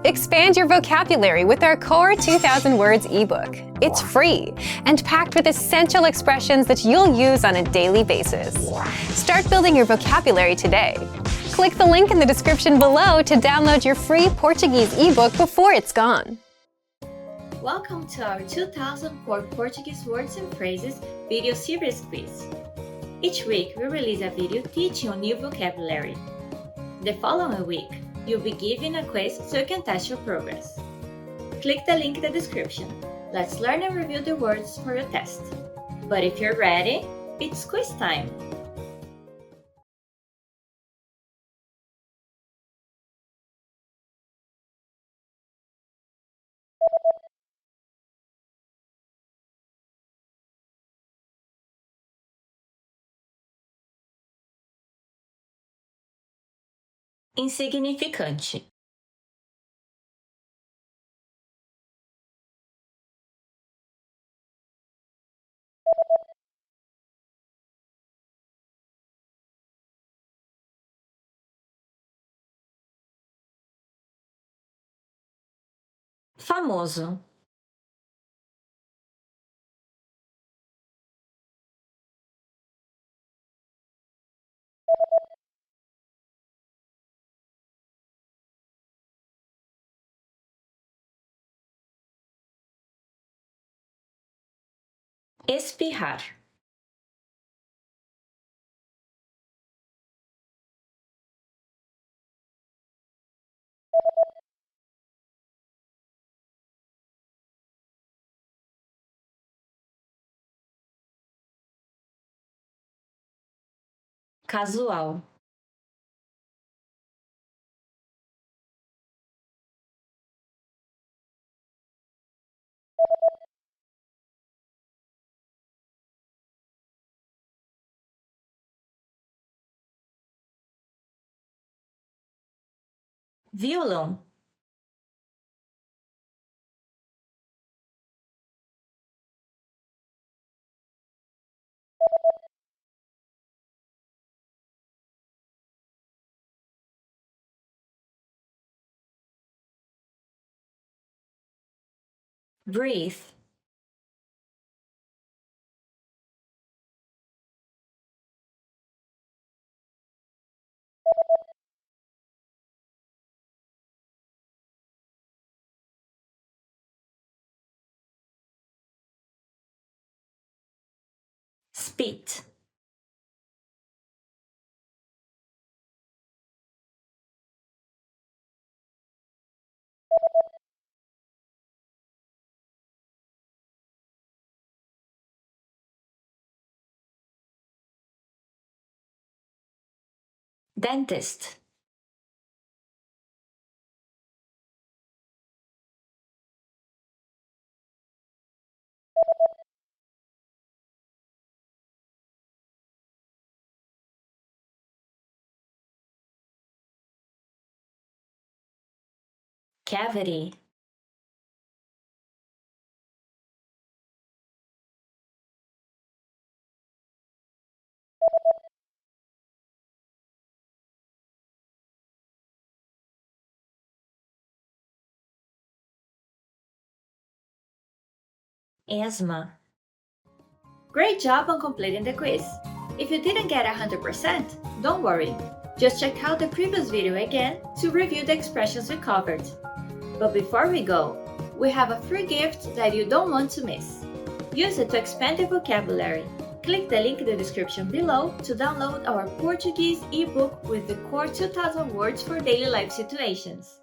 Expand your vocabulary with our Core 2000 Words ebook. It's free and packed with essential expressions that you'll use on a daily basis. Start building your vocabulary today. Click the link in the description below to download your free Portuguese ebook before it's gone. Welcome to our 2000 Core Portuguese Words and Phrases video series quiz. Each week, we release a video teaching you new vocabulary. The following week, you'll be given a quiz so you can test your progress. Click the link in the description. Let's learn and review the words for your test. But if you're ready, it's quiz time! Insignificante. Famoso. Espirrar. Casual. Violão. Breathe. Spit. Dentist. Cavity. Asthma. Great job on completing the quiz! If you didn't get 100%, don't worry. Just check out the previous video again to review the expressions we covered. But before we go, we have a free gift that you don't want to miss. Use it to expand your vocabulary. Click the link in the description below to download our Portuguese ebook with the Core 2000 Words for Daily Life Situations.